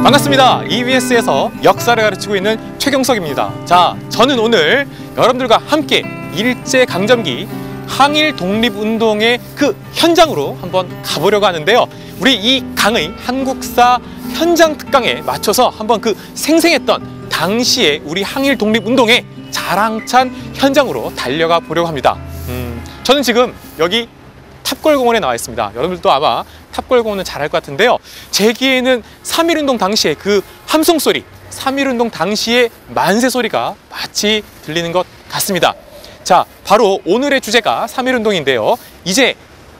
반갑습니다. EBS에서 역사를 가르치고 있는 최경석입니다. 자, 저는 오늘 여러분들과 함께 일제강점기 항일 독립운동의 그 현장으로 한번 가보려고 하는데요. 우리 이 강의 한국사 현장 특강에 맞춰서 한번 그 생생했던 당시의 우리 항일 독립운동의 자랑찬 현장으로 달려가 보려고 합니다. 저는 지금 여기 탑골공원에 나와 있습니다. 여러분들도 아마 탑골공원은 잘 알 것 같은데요. 제 귀에는 3.1운동 당시의 그 함성소리, 3.1운동 당시의 만세 소리가 마치 들리는 것 같습니다. 자, 바로 오늘의 주제가 3.1운동인데요. 이제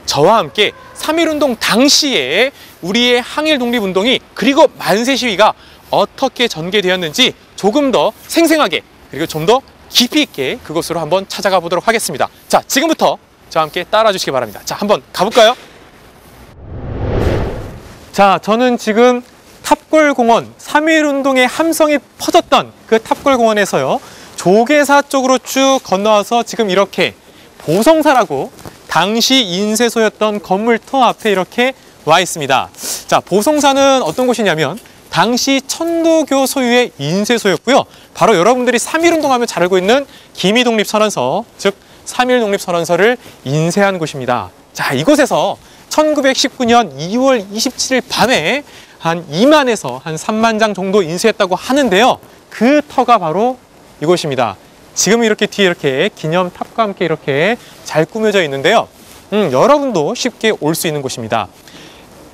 저와 함께 3.1운동 당시에 우리의 항일 독립운동이 그리고 만세 시위가 어떻게 전개되었는지 조금 더 생생하게 그리고 좀 더 깊이 있게 그곳으로 한번 찾아가 보도록 하겠습니다. 자, 지금부터 저와 함께 따라와 주시기 바랍니다. 자, 한번 가볼까요? 자, 저는 지금 탑골공원 3.1운동의 함성이 퍼졌던 그 탑골공원에서요, 조계사 쪽으로 쭉 건너와서 지금 이렇게 보성사라고 당시 인쇄소였던 건물터 앞에 이렇게 와 있습니다. 자, 보성사는 어떤 곳이냐면 당시 천도교 소유의 인쇄소였고요. 바로 여러분들이 3.1운동 하면 잘 알고 있는 기미독립선언서, 즉 3.1 독립선언서를 인쇄한 곳입니다. 자, 이곳에서 1919년 2월 27일 밤에 한 2만에서 한 3만 장 정도 인쇄했다고 하는데요. 그 터가 바로 이곳입니다. 지금 이렇게 뒤에 이렇게 기념탑과 함께 이렇게 잘 꾸며져 있는데요. 여러분도 쉽게 올 수 있는 곳입니다.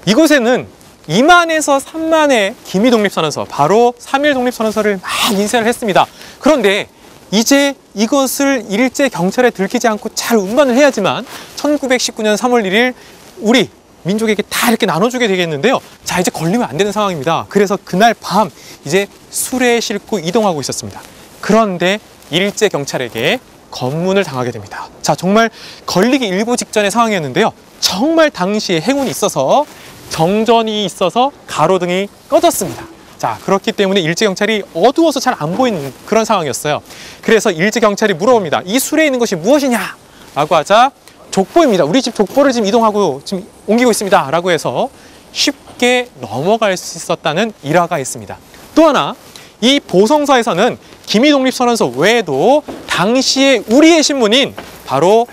이곳에는 2만에서 3만의 기미독립선언서, 바로 3.1 독립선언서를 막 인쇄를 했습니다. 그런데 이제 이것을 일제경찰에 들키지 않고 잘 운반을 해야지만 1919년 3월 1일 우리 민족에게 다 이렇게 나눠주게 되겠는데요. 자, 이제 걸리면 안 되는 상황입니다. 그래서 그날 밤 이제 수레에 싣고 이동하고 있었습니다. 그런데 일제경찰에게 검문을 당하게 됩니다. 자, 정말 걸리기 일보 직전의 상황이었는데요. 정말 당시에 행운이 있어서 정전이 있어서 가로등이 꺼졌습니다. 자, 그렇기 때문에 일제경찰이 어두워서 잘 안 보이는 그런 상황이었어요. 그래서 일제경찰이 물어봅니다. 이 수레에 있는 것이 무엇이냐? 라고 하자 족보입니다. 우리 집 족보를 지금 이동하고 지금 옮기고 있습니다. 라고 해서 쉽게 넘어갈 수 있었다는 일화가 있습니다. 또 하나, 이 보성사에서는 기미독립선언서 외에도 당시에 우리의 신문인 바로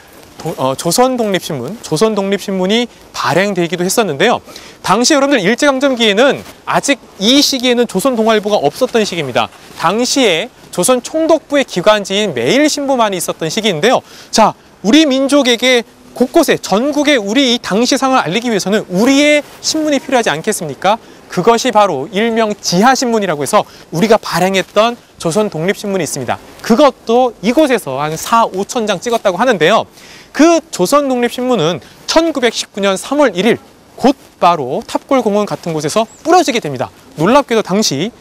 조선독립신문이 발행되기도 했었는데요. 당시 여러분들 일제강점기에는 아직 이 시기에는 조선동아일보가 없었던 시기입니다. 당시에 조선 총독부의 기관지인 매일신보만이 있었던 시기인데요. 자, 우리 민족에게 곳곳에 전국에 우리 이 당시 상황을 알리기 위해서는 우리의 신문이 필요하지 않겠습니까? 그것이 바로 일명 지하신문이라고 해서 우리가 발행했던 조선독립신문이 있습니다. 그것도 이곳에서 한 4, 5천 장 찍었다고 하는데요. 그 조선독립신문은 1919년 3월 1일 곧바로 탑골공원 같은 곳에서 뿌려지게 됩니다. 놀랍게도 당시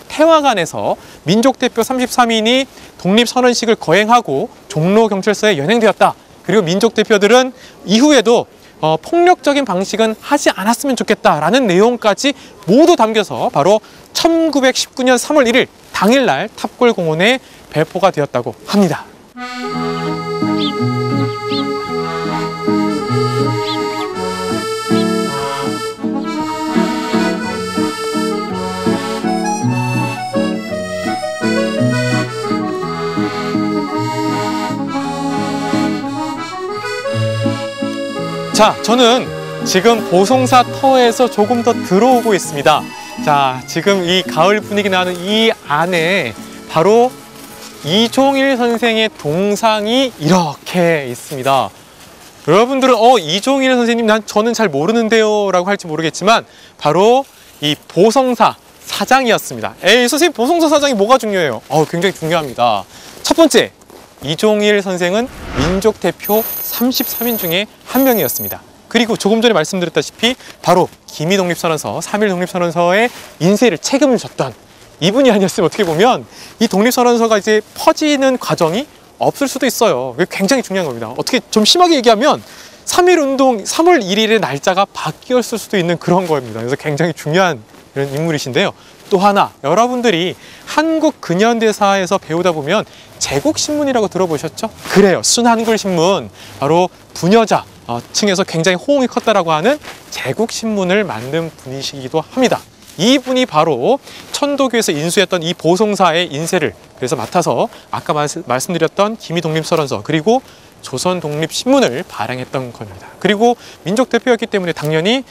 태화관에서 민족대표 33인이 독립선언식을 거행하고 종로경찰서에 연행되었다. 그리고 민족대표들은 이후에도 폭력적인 방식은 하지 않았으면 좋겠다라는 내용까지 모두 담겨서 바로 1919년 3월 1일 당일날 탑골공원에 배포가 되었다고 합니다. 자, 저는 지금 보성사 터에서 조금 더 들어오고 있습니다. 자, 지금 이 가을 분위기 나는 이 안에 바로 이종일 선생의 동상이 이렇게 있습니다. 여러분들은 이종일 선생님 저는 잘 모르는데요 라고 할지 모르겠지만 바로 이 보성사 사장이었습니다. 에이, 선생님, 보성사 사장이 뭐가 중요해요? 굉장히 중요합니다. 첫 번째, 이종일 선생은 민족 대표 33인 중에 한 명이었습니다. 그리고 조금 전에 말씀드렸다시피 바로 기미독립선언서, 3.1 독립선언서의 인쇄를 책임을 졌던 이분이 아니었으면 어떻게 보면 이 독립선언서가 이제 퍼지는 과정이 없을 수도 있어요. 이게 굉장히 중요한 겁니다. 어떻게 좀 심하게 얘기하면 3.1운동 3월 1일의 날짜가 바뀌었을 수도 있는 그런 겁니다. 그래서 굉장히 중요한 이런 인물이신데요. 또 하나, 여러분들이 한국 근현대사에서 배우다 보면 제국신문이라고 들어보셨죠? 그래요. 순한글신문, 바로 부녀자 층에서 굉장히 호응이 컸다라고 하는 제국신문을 만든 분이시기도 합니다. 이분이 바로 천도교에서 인수했던 이 보송사의 인쇄를 그래서 맡아서 아까 말씀드렸던 기미독립선언서 그리고 조선독립신문을 발행했던 겁니다. 그리고 민족대표였기 때문에 당연히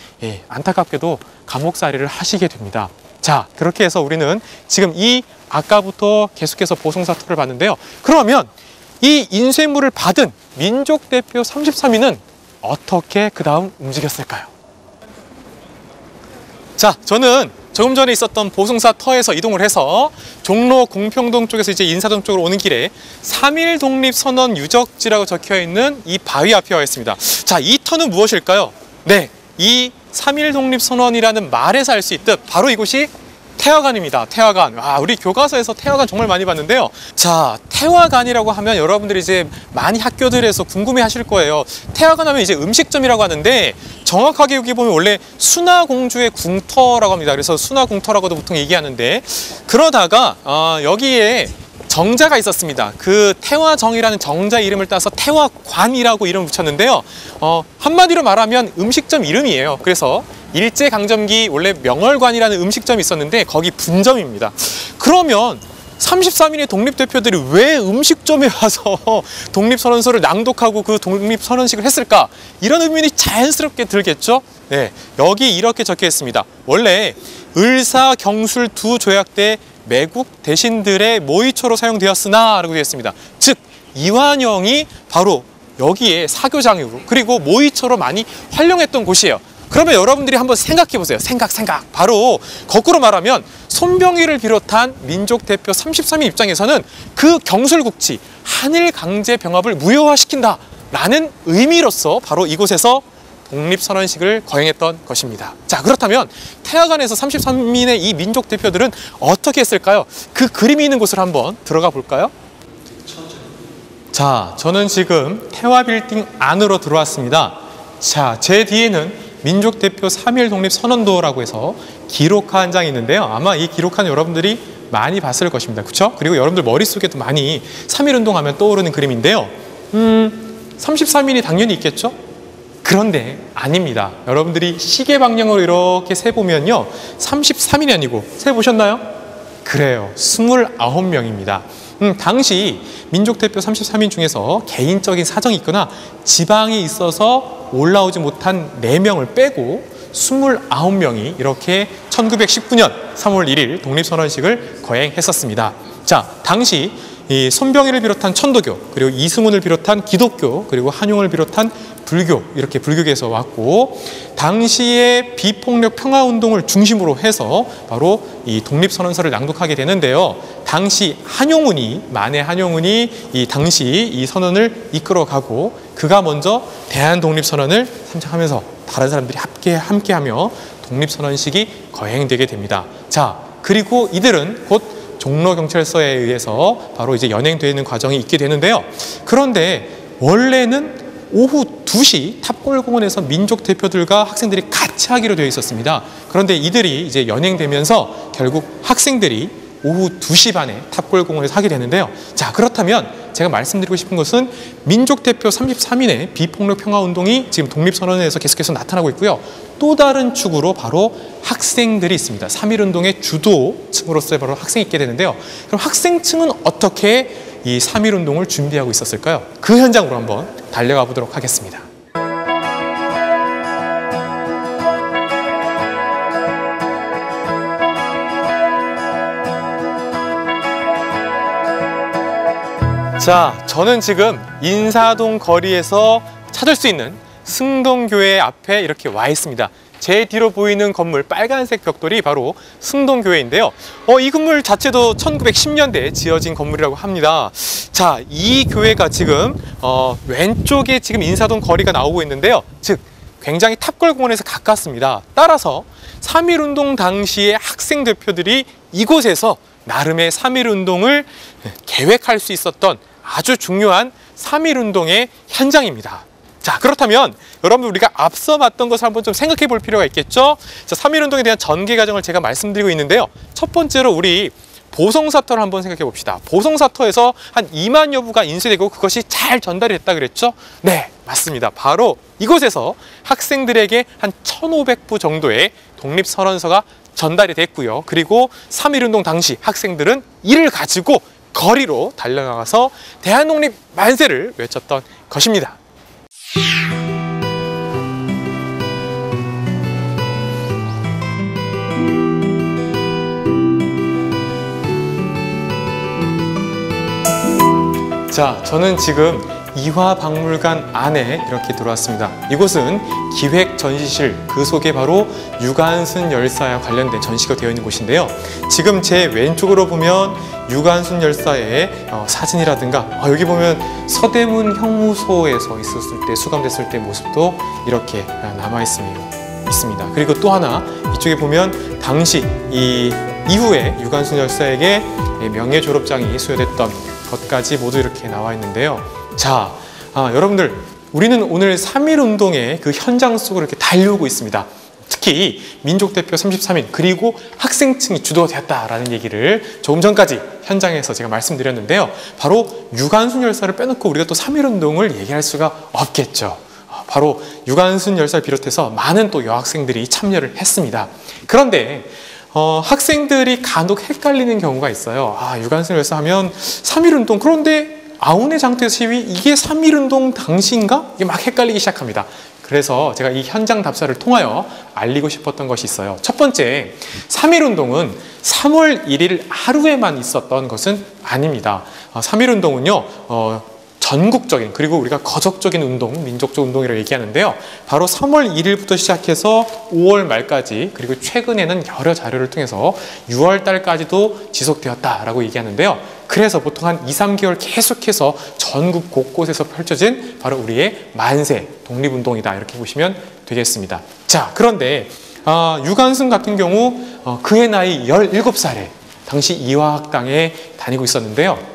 안타깝게도 감옥살이를 하시게 됩니다. 자, 그렇게 해서 우리는 지금 이 아까부터 계속해서 보송사토를 봤는데요. 그러면 이 인쇄물을 받은 민족대표 33인은 어떻게 그 다음 움직였을까요? 자, 저는 조금 전에 있었던 보송사터에서 이동을 해서 종로 공평동 쪽에서 이제 인사동 쪽으로 오는 길에 3.1 독립선언 유적지라고 적혀 있는 이 바위 앞에 와 있습니다. 자, 이 터는 무엇일까요? 네, 이 3.1 독립선언이라는 말에서 알 수 있듯 바로 이곳이 태화관입니다. 태화관. 아, 우리 교과서에서 태화관 정말 많이 봤는데요. 자, 태화관이라고 하면 여러분들이 이제 많이 학교들에서 궁금해 하실 거예요. 태화관 하면 이제 음식점이라고 하는데 정확하게 여기 보면 원래 순화공주의 궁터라고 합니다. 그래서 순화궁터라고도 보통 얘기하는데 그러다가 여기에 정자가 있었습니다. 그 태화정이라는 정자 이름을 따서 태화관이라고 이름을 붙였는데요. 한마디로 말하면 음식점 이름이에요. 그래서 일제강점기 원래 명월관이라는 음식점이 있었는데 거기 분점입니다. 그러면 33인의 독립대표들이 왜 음식점에 와서 독립선언서를 낭독하고 그 독립선언식을 했을까? 이런 의문이 자연스럽게 들겠죠? 네, 여기 이렇게 적혀 있습니다. 원래 을사, 경술 두 조약 때 매국 대신들의 모의초로 사용되었으나 라고 되어 있습니다. 즉 이완영이 바로 여기에 사교장으로 그리고 모의초로 많이 활용했던 곳이에요. 그러면 여러분들이 한번 생각해 보세요. 생각. 바로 거꾸로 말하면 손병희를 비롯한 민족대표 33인 입장에서는 그 경술국치 한일강제병합을 무효화시킨다 라는 의미로서 바로 이곳에서 독립선언식을 거행했던 것입니다. 자, 그렇다면 태화관에서 33인의 이 민족대표들은 어떻게 했을까요? 그 그림이 있는 곳을 한번 들어가 볼까요? 자, 저는 지금 태화빌딩 안으로 들어왔습니다. 자, 제 뒤에는 민족대표 3.1 독립선언도라고 해서 기록화 한 장이 있는데요. 아마 이 기록화는 여러분들이 많이 봤을 것입니다. 그렇죠? 그리고 여러분들 머릿속에도 많이 3.1 운동하면 떠오르는 그림인데요. 33인이 당연히 있겠죠? 그런데 아닙니다. 여러분들이 시계 방향으로 이렇게 세보면요. 33인이 아니고 세보셨나요? 그래요. 29명입니다. 당시 민족대표 33인 중에서 개인적인 사정이 있거나 지방에 있어서 올라오지 못한 4명을 빼고 29명이 이렇게 1919년 3월 1일 독립선언식을 거행했었습니다. 자, 당시 이 손병희를 비롯한 천도교, 그리고 이승훈을 비롯한 기독교, 그리고 한용을 비롯한 불교, 이렇게 불교계에서 왔고, 당시의 비폭력 평화운동을 중심으로 해서 바로 이 독립선언서를 낭독하게 되는데요. 당시 만해 한용운이 이 당시 이 선언을 이끌어가고, 그가 먼저 대한독립선언을 선창하면서 다른 사람들이 함께하며 독립선언식이 거행되게 됩니다. 자, 그리고 이들은 곧 종로경찰서에 의해서 바로 이제 연행되는 과정이 있게 되는데요. 그런데 원래는 오후 2시 탑골공원에서 민족 대표들과 학생들이 같이 하기로 되어 있었습니다. 그런데 이들이 이제 연행되면서 결국 학생들이 오후 2시 반에 탑골공원에서 하게 되는데요. 자, 그렇다면 제가 말씀드리고 싶은 것은 민족 대표 33인의 비폭력 평화운동이 지금 독립선언에서 계속해서 나타나고 있고요. 또 다른 축으로 바로 학생들이 있습니다. 3.1운동의 주도층으로서 바로 학생이 있게 되는데요. 그럼 학생층은 어떻게 이 3.1운동을 준비하고 있었을까요? 그 현장으로 한번 달려가 보도록 하겠습니다. 자, 저는 지금 인사동 거리에서 찾을 수 있는 승동교회 앞에 이렇게 와 있습니다. 제 뒤로 보이는 건물 빨간색 벽돌이 바로 승동교회인데요. 이 건물 자체도 1910년대에 지어진 건물이라고 합니다. 자, 이 교회가 지금 왼쪽에 지금 인사동 거리가 나오고 있는데요. 즉 굉장히 탑골공원에서 가깝습니다. 따라서 3.1운동 당시의 학생 대표들이 이곳에서 나름의 3.1운동을 계획할 수 있었던 아주 중요한 3.1운동의 현장입니다. 자, 그렇다면 여러분들 우리가 앞서 봤던 것을 한번 좀 생각해 볼 필요가 있겠죠? 자, 3.1운동에 대한 전개 과정을 제가 말씀드리고 있는데요. 첫 번째로 우리 보성사터를 한번 생각해 봅시다. 보성사터에서 한 2만여 부가 인쇄되고 그것이 잘 전달이 됐다 그랬죠? 네, 맞습니다. 바로 이곳에서 학생들에게 한 1,500부 정도의 독립선언서가 전달이 됐고요. 그리고 3.1운동 당시 학생들은 이를 가지고 거리로 달려나가서 대한독립 만세를 외쳤던 것입니다. 자, 저는 지금 이화박물관 안에 이렇게 들어왔습니다. 이곳은 기획전시실, 그 속에 바로 유관순 열사와 관련된 전시가 되어 있는 곳인데요. 지금 제 왼쪽으로 보면 유관순 열사의 사진이라든가 여기 보면 서대문 형무소에서 있었을 때, 수감됐을 때 모습도 이렇게 남아 있습니다. 그리고 또 하나 이쪽에 보면 당시 이후에 유관순 열사에게 명예 졸업장이 수여됐던 것까지 모두 이렇게 나와 있는데요. 자, 여러분들, 우리는 오늘 3.1운동의 그 현장 속으로 이렇게 달려오고 있습니다. 특히 민족대표 33인 그리고 학생층이 주도가 되었다라는 얘기를 조금 전까지 현장에서 제가 말씀드렸는데요. 바로 유관순 열사를 빼놓고 우리가 또 3.1운동을 얘기할 수가 없겠죠. 바로 유관순 열사를 비롯해서 많은 또 여학생들이 참여를 했습니다. 그런데 학생들이 간혹 헷갈리는 경우가 있어요. 유관순 열사 하면 3.1운동, 그런데 아우네 장터 시위, 이게 3.1운동 당시인가? 이게 막 헷갈리기 시작합니다. 그래서 제가 이 현장 답사를 통하여 알리고 싶었던 것이 있어요. 첫 번째, 3.1운동은 3월 1일 하루에만 있었던 것은 아닙니다. 3.1운동은요, 전국적인, 그리고 우리가 거적적인 운동, 민족적 운동이라고 얘기하는데요. 바로 3월 1일부터 시작해서 5월 말까지, 그리고 최근에는 여러 자료를 통해서 6월 달까지도 지속되었다라고 얘기하는데요. 그래서 보통 한 2, 3개월 계속해서 전국 곳곳에서 펼쳐진 바로 우리의 만세, 독립운동이다, 이렇게 보시면 되겠습니다. 자, 그런데 유관순 같은 경우 그의 나이 17살에 당시 이화학당에 다니고 있었는데요.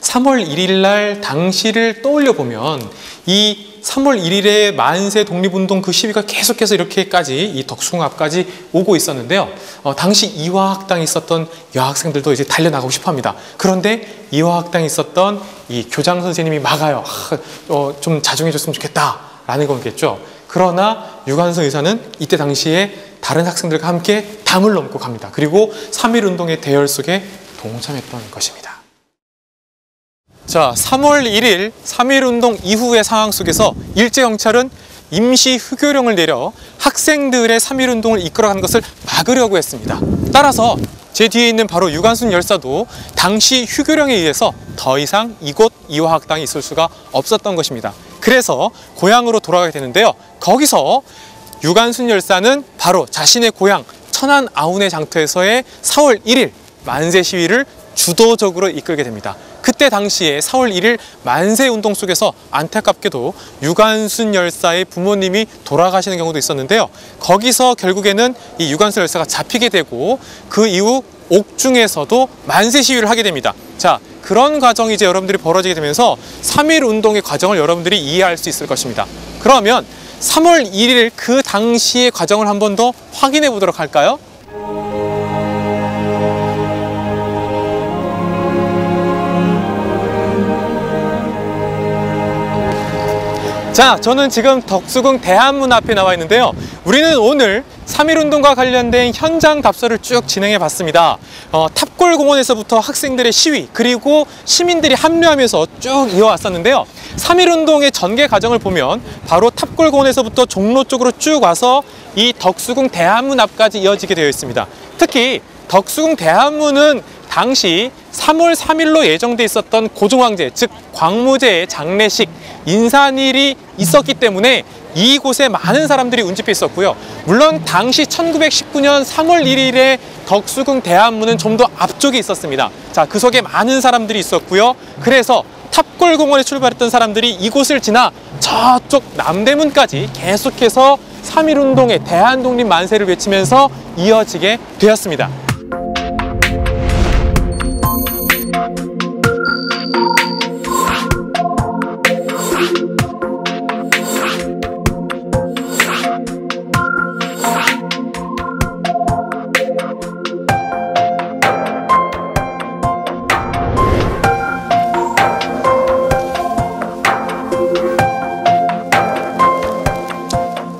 3월 1일 날 당시를 떠올려 보면 이 3월 1일에 만세 독립운동 그 시위가 계속해서 이렇게까지 이 덕숭 앞까지 오고 있었는데요. 당시 이화학당에 있었던 여학생들도 이제 달려나가고 싶어 합니다. 그런데 이화학당에 있었던 이 교장 선생님이 막아요. 좀 자중해 줬으면 좋겠다라는 거겠죠. 그러나 유관순 의사는 이때 당시에 다른 학생들과 함께 담을 넘고 갑니다. 그리고 3.1운동의 대열 속에 동참했던 것입니다. 자, 3월 1일 3.1운동 이후의 상황 속에서 일제경찰은 임시 휴교령을 내려 학생들의 3.1운동을 이끌어가는 것을 막으려고 했습니다. 따라서 제 뒤에 있는 바로 유관순 열사도 당시 휴교령에 의해서 더 이상 이곳 이화학당에 있을 수가 없었던 것입니다. 그래서 고향으로 돌아가게 되는데요. 거기서 유관순 열사는 바로 자신의 고향 천안 아우네 장터에서의 4월 1일 만세 시위를 주도적으로 이끌게 됩니다. 그때 당시에 4월 1일 만세운동 속에서 안타깝게도 유관순 열사의 부모님이 돌아가시는 경우도 있었는데요. 거기서 결국에는 이 유관순 열사가 잡히게 되고 그 이후 옥중에서도 만세 시위를 하게 됩니다. 자, 그런 과정이 이제 여러분들이 벌어지게 되면서 3.1운동의 과정을 여러분들이 이해할 수 있을 것입니다. 그러면 3월 1일 그 당시의 과정을 한 번 더 확인해 보도록 할까요? 자, 저는 지금 덕수궁 대한문 앞에 나와 있는데요. 우리는 오늘 3.1운동과 관련된 현장 답사를 쭉 진행해 봤습니다. 탑골공원에서부터 학생들의 시위, 그리고 시민들이 합류하면서 쭉 이어왔었는데요. 3.1운동의 전개 과정을 보면 바로 탑골공원에서부터 종로 쪽으로 쭉 와서 이 덕수궁 대한문 앞까지 이어지게 되어 있습니다. 특히 덕수궁 대한문은 당시 3월 3일로 예정돼 있었던 고종황제, 즉 광무제의 장례식, 인사일이 있었기 때문에 이곳에 많은 사람들이 운집해 있었고요. 물론 당시 1919년 3월 1일에 덕수궁 대한문은 좀 더 앞쪽에 있었습니다. 자, 그 속에 많은 사람들이 있었고요. 그래서 탑골공원에 출발했던 사람들이 이곳을 지나 저쪽 남대문까지 계속해서 3.1운동의 대한독립 만세를 외치면서 이어지게 되었습니다.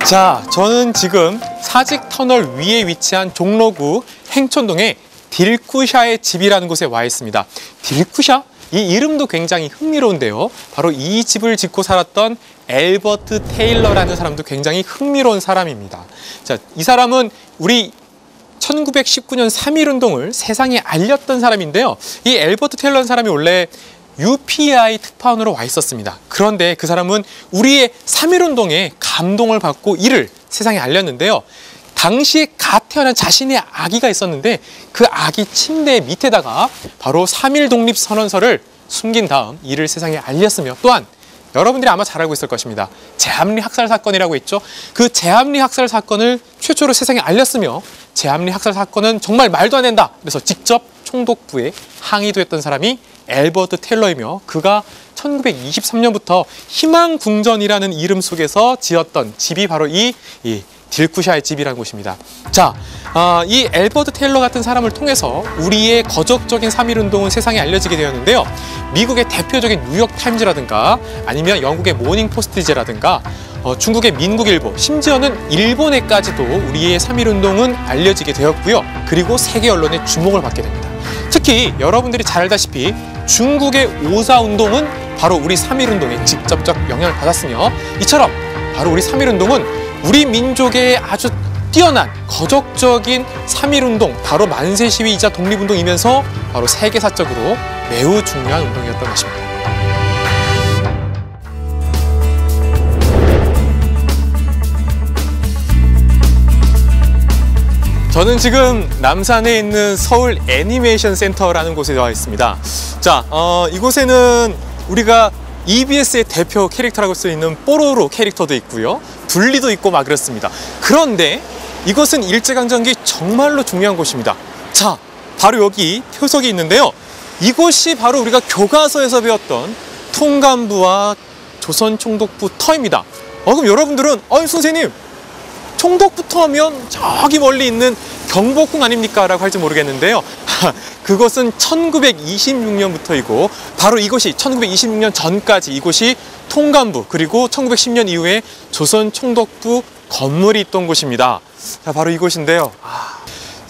자, 저는 지금 사직터널 위에 위치한 종로구 행촌동의 딜쿠샤의 집이라는 곳에 와 있습니다. 딜쿠샤? 이 이름도 굉장히 흥미로운데요. 바로 이 집을 짓고 살았던 엘버트 테일러라는 사람도 굉장히 흥미로운 사람입니다. 자, 이 사람은 우리 1919년 3.1운동을 세상에 알렸던 사람인데요. 이 엘버트 테일러라는 사람이 원래 UPI 특파원으로 와 있었습니다. 그런데 그 사람은 우리의 3.1운동에 감동을 받고 이를 세상에 알렸는데요. 당시에 갓 태어난 자신의 아기가 있었는데 그 아기 침대 밑에다가 바로 3.1 독립선언서를 숨긴 다음 이를 세상에 알렸으며, 또한 여러분들이 아마 잘 알고 있을 것입니다. 제암리 학살 사건이라고 있죠. 그 제암리 학살 사건을 최초로 세상에 알렸으며, 제암리 학살 사건은 정말 말도 안 된다, 그래서 직접 총독부에 항의도 했던 사람이 엘버트 테일러이며, 그가 1923년부터 희망궁전이라는 이름 속에서 지었던 집이 바로 이 딜쿠샤의 집이라는 곳입니다. 자, 이 엘버트 테일러 같은 사람을 통해서 우리의 거적적인 3.1운동은 세상에 알려지게 되었는데요. 미국의 대표적인 뉴욕타임즈라든가 아니면 영국의 모닝포스트지라든가 중국의 민국일보, 심지어는 일본에까지도 우리의 3.1운동은 알려지게 되었고요. 그리고 세계 언론의 주목을 받게 됩니다. 특히 여러분들이 잘 알다시피 중국의 오사운동은 바로 우리 3.1운동에 직접적 영향을 받았으며, 이처럼 바로 우리 3.1운동은 우리 민족의 아주 뛰어난 거적적인 3.1운동, 바로 만세시위이자 독립운동이면서 바로 세계사적으로 매우 중요한 운동이었던 것입니다. 저는 지금 남산에 있는 서울 애니메이션 센터라는 곳에 와 있습니다. 자, 이곳에는 우리가 EBS의 대표 캐릭터라고 할 수 있는 뽀로로 캐릭터도 있고요. 둘리도 있고 막 그렇습니다. 그런데 이것은 일제강점기 정말로 중요한 곳입니다. 자, 바로 여기 표석이 있는데요. 이곳이 바로 우리가 교과서에서 배웠던 통감부와 조선총독부 터입니다. 그럼 여러분들은 선생님, 총독부터 하면 저기 멀리 있는 경복궁 아닙니까? 라고 할지 모르겠는데요. 그것은 1926년부터이고 바로 이곳이 1926년 전까지 이곳이 통감부, 그리고 1910년 이후에 조선총독부 건물이 있던 곳입니다. 자, 바로 이곳인데요.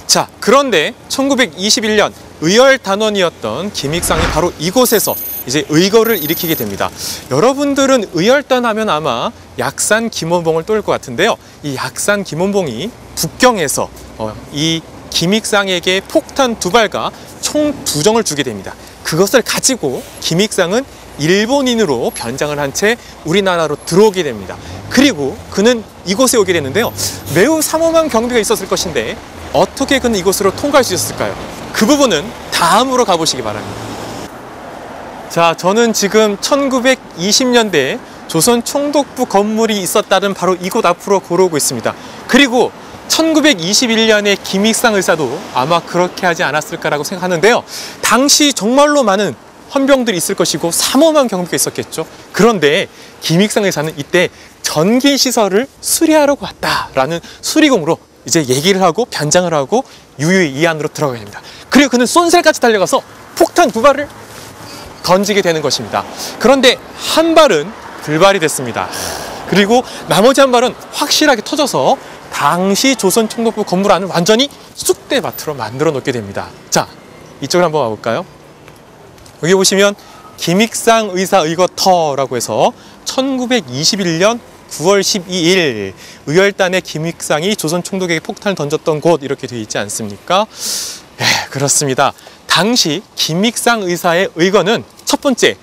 자, 그런데 1921년 의열단원이었던 김익상이 바로 이곳에서 이제 의거를 일으키게 됩니다. 여러분들은 의열단 하면 아마 약산 김원봉을 떠올 것 같은데요. 이 약산 김원봉이 북경에서 이 김익상에게 폭탄 2발과 총 2정을 주게 됩니다. 그것을 가지고 김익상은 일본인으로 변장을 한 채 우리나라로 들어오게 됩니다. 그리고 그는 이곳에 오게 됐는데요. 매우 삼엄한 경비가 있었을 것인데 어떻게 그는 이곳으로 통과할 수 있었을까요? 그 부분은 다음으로 가보시기 바랍니다. 자, 저는 지금 1920년대에 조선 총독부 건물이 있었다는 바로 이곳 앞으로 걸어오고 있습니다. 그리고 1921년에 김익상 의사도 아마 그렇게 하지 않았을까라고 생각하는데요. 당시 정말로 많은 헌병들이 있을 것이고 삼엄한 경비가 있었겠죠. 그런데 김익상 의사는 이때 전기시설을 수리하려고 왔다라는 수리공으로 이제 얘기를 하고 변장을 하고 유유히 이 안으로 들어가게 됩니다. 그리고 그는 쏜살까지 달려가서 폭탄 2발을 던지게 되는 것입니다. 그런데 한 발은 불발이 됐습니다. 그리고 나머지 한 발은 확실하게 터져서 당시 조선 총독부 건물 안을 완전히 쑥대밭으로 만들어 놓게 됩니다. 자, 이쪽으로 한번 와볼까요? 여기 보시면 김익상 의사 의거터라고 해서 1921년 9월 12일 의열단의 김익상이 조선 총독에게 폭탄을 던졌던 곳, 이렇게 되어 있지 않습니까? 네, 그렇습니다. 당시 김익상 의사의 의거는 첫 번째,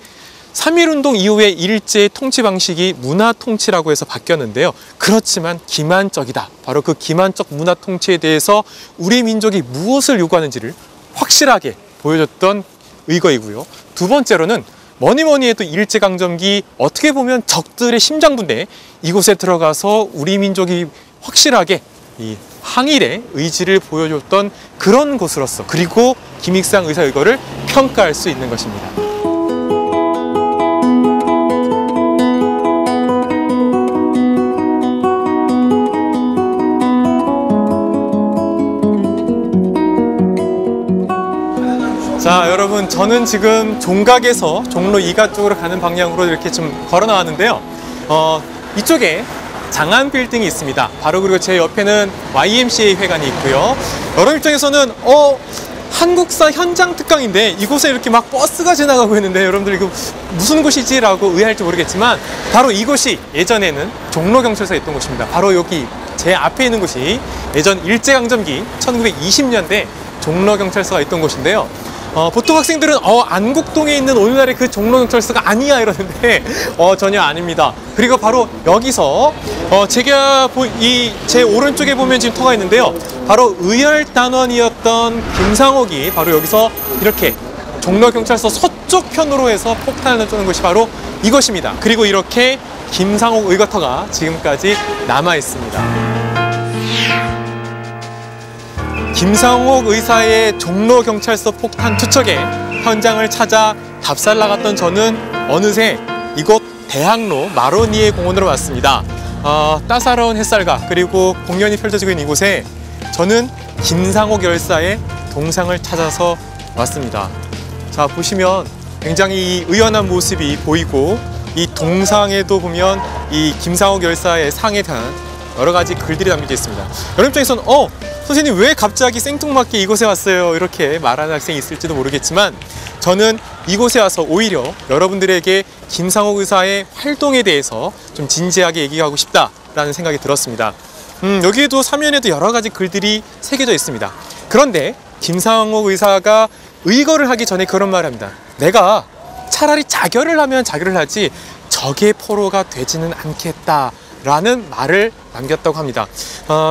3.1운동 이후에 일제의 통치 방식이 문화 통치라고 해서 바뀌었는데요. 그렇지만 기만적이다. 바로 그 기만적 문화 통치에 대해서 우리 민족이 무엇을 요구하는지를 확실하게 보여줬던 의거이고요. 두 번째로는 뭐니 해도 일제강점기 어떻게 보면 적들의 심장부인데 이곳에 들어가서 우리 민족이 확실하게 이 항일의 의지를 보여줬던 그런 곳으로서, 그리고 김익상 의사 의거를 평가할 수 있는 것입니다. 자, 여러분, 저는 지금 종각에서 종로 2가 쪽으로 가는 방향으로 이렇게 좀 걸어 나왔는데요. 이쪽에 장안 빌딩이 있습니다. 바로 그리고 제 옆에는 YMCA 회관이 있고요. 여러분 입장에서는 한국사 현장 특강인데 이곳에 이렇게 막 버스가 지나가고 있는데 여러분들 이거 무슨 곳이지? 라고 의아할지 모르겠지만 바로 이곳이 예전에는 종로경찰서에 있던 곳입니다. 바로 여기 제 앞에 있는 곳이 예전 일제강점기 1920년대 종로경찰서가 있던 곳인데요. 보통 학생들은 안국동에 있는 오늘날의 그 종로경찰서가 아니야 이러는데 전혀 아닙니다. 그리고 바로 여기서 제가 제 오른쪽에 보면 지금 터가 있는데요. 바로 의열단원이었던 김상옥이 바로 여기서 이렇게 종로경찰서 서쪽 편으로 해서 폭탄을 쏘는 것이 바로 이것입니다. 그리고 이렇게 김상옥 의거터가 지금까지 남아 있습니다. 김상옥 의사의 종로경찰서 폭탄 투척에 현장을 찾아 답사를 나갔던 저는 어느새 이곳 대학로 마로니에 공원으로 왔습니다. 따사로운 햇살과 그리고 공연이 펼쳐지고 있는 이곳에 저는 김상옥 열사의 동상을 찾아서 왔습니다. 자, 보시면 굉장히 이 의연한 모습이 보이고 이 동상에도 보면 이 김상옥 열사의 상에 대한 여러 가지 글들이 담겨져 있습니다. 여러분 입장에서는 선생님 왜 갑자기 생뚱맞게 이곳에 왔어요? 이렇게 말하는 학생이 있을지도 모르겠지만 저는 이곳에 와서 오히려 여러분들에게 김상옥 의사의 활동에 대해서 좀 진지하게 얘기하고 싶다라는 생각이 들었습니다. 여기에도 사면에도 여러 가지 글들이 새겨져 있습니다. 그런데 김상옥 의사가 의거를 하기 전에 그런 말을 합니다. 내가 차라리 자결을 하면 자결을 하지 적의 포로가 되지는 않겠다 라는 말을 남겼다고 합니다.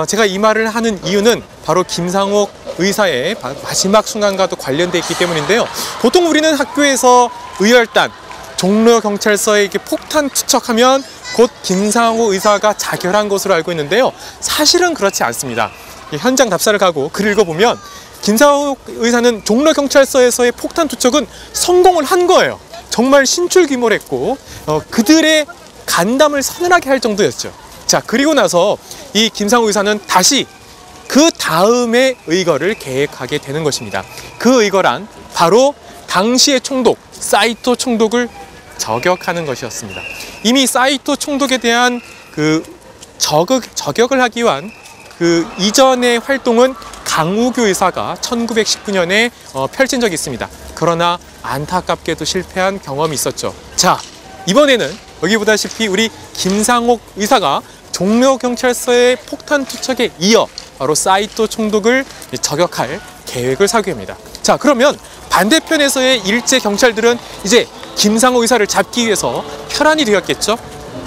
제가 이 말을 하는 이유는 바로 김상옥 의사의 마지막 순간과도 관련되어 있기 때문인데요. 보통 우리는 학교에서 의열단, 종로경찰서에 이렇게 폭탄 투척하면 곧 김상옥 의사가 자결한 것으로 알고 있는데요. 사실은 그렇지 않습니다. 현장 답사를 가고 글을 읽어보면 김상옥 의사는 종로경찰서에서의 폭탄 투척은 성공을 한 거예요. 정말 신출귀몰했고 그들의 간담을 서늘하게 할 정도였죠. 자, 그리고 나서 이 김상옥 의사는 다시 그 다음에 의거를 계획하게 되는 것입니다. 그 의거란 바로 당시의 총독 사이토 총독을 저격하는 것이었습니다. 이미 사이토 총독에 대한 저격을 하기 위한 그 이전의 활동은 강우교 의사가 1919년에 펼친 적이 있습니다. 그러나 안타깝게도 실패한 경험이 있었죠. 자, 이번에는 여기 보다시피 우리 김상옥 의사가 종로경찰서의 폭탄 투척에 이어 바로 사이토 총독을 저격할 계획을 사기합니다. 자, 그러면 반대편에서의 일제 경찰들은 이제 김상옥 의사를 잡기 위해서 혈안이 되었겠죠.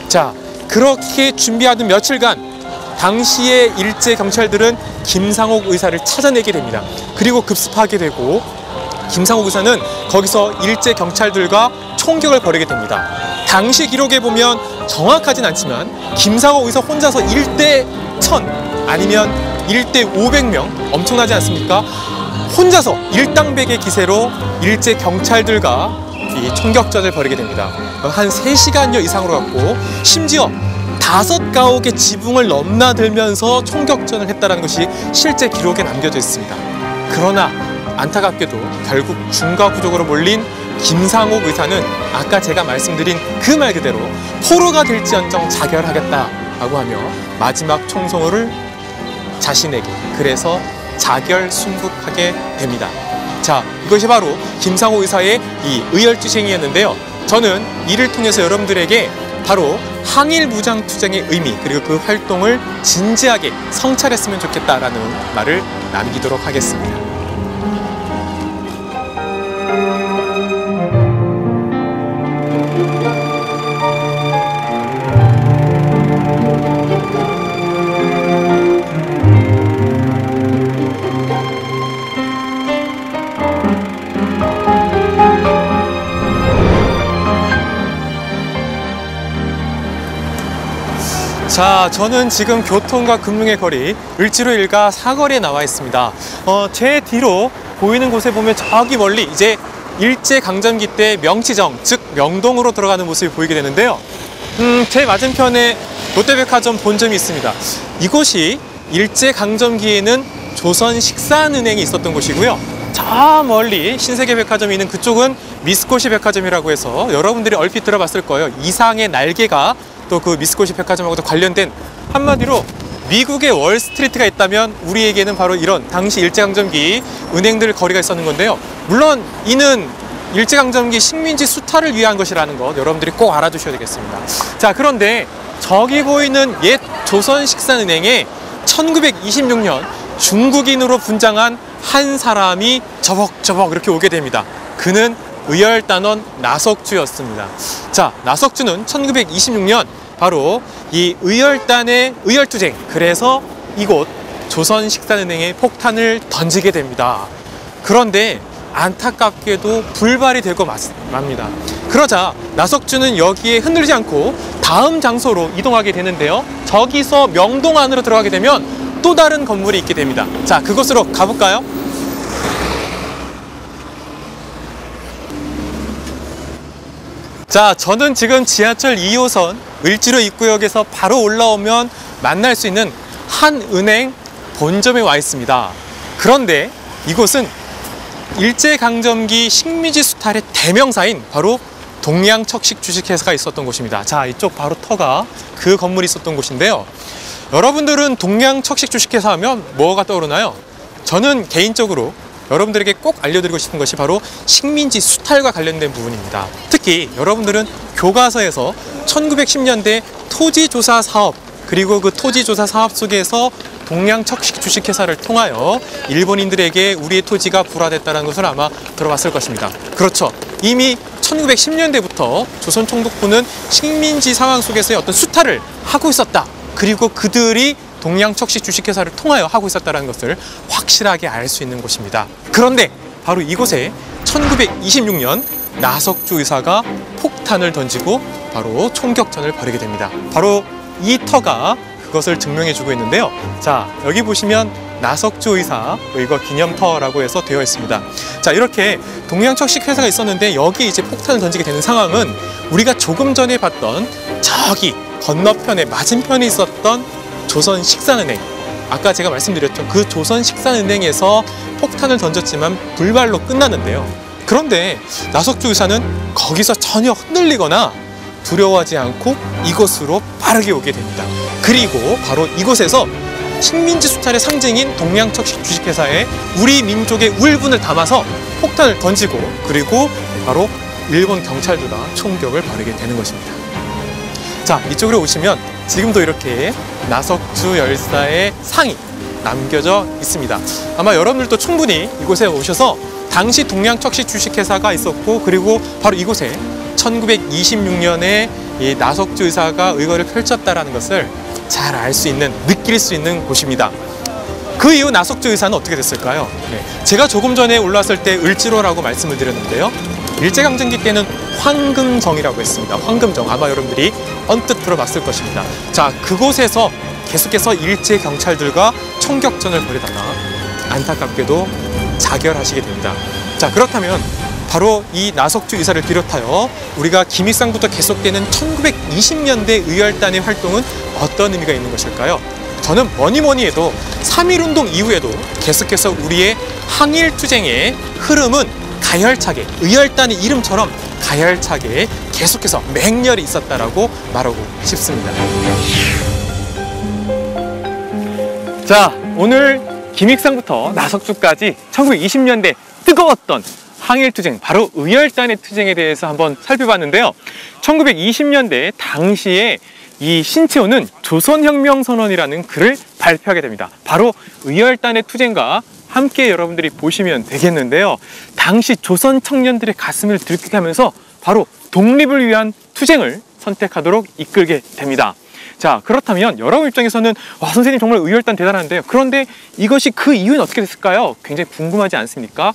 자, 그렇게 준비하던 며칠간 당시의 일제 경찰들은 김상옥 의사를 찾아내게 됩니다. 그리고 급습하게 되고 김상옥 의사는 거기서 일제 경찰들과 총격을 벌이게 됩니다. 당시 기록에 보면 정확하진 않지만 김상옥 의사 혼자서 1대 1000 아니면 1대 500명 엄청나지 않습니까? 혼자서 일당백의 기세로 일제 경찰들과 이 총격전을 벌이게 됩니다. 한 3시간여 이상으로 갔고 심지어 5가옥의 지붕을 넘나들면서 총격전을 했다는 것이 실제 기록에 남겨져 있습니다. 그러나 안타깝게도 결국 중과부족으로 몰린 김상옥 의사는 아까 제가 말씀드린 그 말 그대로 포로가 될지언정 자결하겠다라고 하며 마지막 총성을 자신에게 그래서 자결 순국하게 됩니다. 자, 이것이 바로 김상옥 의사의 이 의열투쟁이었는데요. 저는 이를 통해서 여러분들에게 바로 항일무장투쟁의 의미 그리고 그 활동을 진지하게 성찰했으면 좋겠다라는 말을 남기도록 하겠습니다. 자, 저는 지금 교통과 금융의 거리 을지로 일가 사거리에 나와 있습니다. 제 뒤로 보이는 곳에 보면 저기 멀리 이제 일제강점기 때 명치정, 즉 명동으로 들어가는 모습이 보이게 되는데요. 제 맞은편에 롯데백화점 본점이 있습니다. 이곳이 일제강점기에는 조선식산은행이 있었던 곳이고요. 저 멀리 신세계백화점이 있는 그쪽은 미스코시 백화점이라고 해서 여러분들이 얼핏 들어봤을 거예요. 이상의 날개가 또 그 미쓰고시 백화점하고도 관련된, 한마디로 미국의 월스트리트가 있다면 우리에게는 바로 이런 당시 일제강점기 은행들 거리가 있었는 건데요. 물론 이는 일제강점기 식민지 수탈을 위한 것이라는 것 여러분들이 꼭 알아두셔야 되겠습니다. 자, 그런데 저기 보이는 옛 조선식산은행에 1926년 중국인으로 분장한 한 사람이 저벅저벅 이렇게 오게 됩니다. 그는 의열단원 나석주였습니다. 자, 나석주는 1926년 바로 이 의열단의 의열투쟁, 그래서 이곳 조선식산은행에 폭탄을 던지게 됩니다. 그런데 안타깝게도 불발이 되고 맙니다. 그러자 나석주는 여기에 흔들리지 않고 다음 장소로 이동하게 되는데요. 저기서 명동 안으로 들어가게 되면 또 다른 건물이 있게 됩니다. 자, 그곳으로 가볼까요? 자, 저는 지금 지하철 2호선 을지로 입구역에서 바로 올라오면 만날 수 있는 한은행 본점에 와 있습니다. 그런데 이곳은 일제강점기 식민지 수탈의 대명사인 바로 동양척식 주식회사가 있었던 곳입니다. 자, 이쪽 바로 터가 그 건물이 있었던 곳인데요. 여러분들은 동양척식 주식회사 하면 뭐가 떠오르나요? 저는 개인적으로 여러분들에게 꼭 알려드리고 싶은 것이 바로 식민지 수탈과 관련된 부분입니다. 특히 여러분들은 교과서에서 1910년대 토지조사 사업, 그리고 그 토지조사 사업 속에서 동양척식 주식회사를 통하여 일본인들에게 우리의 토지가 불화됐다는 것을 아마 들어봤을 것입니다. 그렇죠. 이미 1910년대부터 조선총독부는 식민지 상황 속에서의 어떤 수탈을 하고 있었다. 그리고 그들이 동양척식 주식회사를 통하여 하고 있었다는 것을 확실하게 알 수 있는 곳입니다. 그런데 바로 이곳에 1926년 나석주 의사가 폭탄을 던지고 바로 총격전을 벌이게 됩니다. 바로 이 터가 그것을 증명해주고 있는데요. 자, 여기 보시면 나석주 의사 의거 기념터라고 해서 되어 있습니다. 자, 이렇게 동양척식 회사가 있었는데 여기 이제 폭탄을 던지게 되는 상황은 우리가 조금 전에 봤던 저기 건너편에 맞은편에 있었던 조선식산은행, 아까 제가 말씀드렸죠. 그 조선식산은행에서 폭탄을 던졌지만 불발로 끝났는데요. 그런데 나석주 의사는 거기서 전혀 흔들리거나 두려워하지 않고 이곳으로 빠르게 오게 됩니다. 그리고 바로 이곳에서 식민지 수탈의 상징인 동양척식 주식회사에 우리 민족의 울분을 담아서 폭탄을 던지고, 그리고 바로 일본 경찰들과 총격을 벌이게 되는 것입니다. 자, 이쪽으로 오시면 지금도 이렇게 나석주 열사의 상이 남겨져 있습니다. 아마 여러분들도 충분히 이곳에 오셔서 당시 동양척식 주식회사가 있었고, 그리고 바로 이곳에 1926년에 이 나석주 의사가 의거를 펼쳤다는 것을 잘 알 수 있는, 느낄 수 있는 곳입니다. 그 이후 나석주 의사는 어떻게 됐을까요? 제가 조금 전에 올라왔을 때 을지로라고 말씀을 드렸는데요. 일제강점기 때는 황금정이라고 했습니다. 황금정, 아마 여러분들이 언뜻 들어봤을 것입니다. 자, 그곳에서 계속해서 일제 경찰들과 총격전을 벌이다가 안타깝게도 자결하시게 됩니다. 자, 그렇다면 바로 이 나석주 의사를 비롯하여 우리가 김일성부터 계속되는 1920년대 의열단의 활동은 어떤 의미가 있는 것일까요? 저는 뭐니 해도 3.1운동 이후에도 계속해서 우리의 항일투쟁의 흐름은 가열차게, 의열단의 이름처럼 가열차게 계속해서 맹렬히 있었다라고 말하고 싶습니다. 자, 오늘 김익상부터 나석주까지 1920년대 뜨거웠던 항일투쟁, 바로 의열단의 투쟁에 대해서 한번 살펴봤는데요. 1920년대 당시에 이 신채호는 조선혁명선언이라는 글을 발표하게 됩니다. 바로 의열단의 투쟁과 함께 여러분들이 보시면 되겠는데요. 당시 조선 청년들의 가슴을 들끓게 하면서 바로 독립을 위한 투쟁을 선택하도록 이끌게 됩니다. 자, 그렇다면 여러분 입장에서는 와, 선생님 정말 의열단 대단한데요. 그런데 이것이 그 이유는 어떻게 됐을까요? 굉장히 궁금하지 않습니까?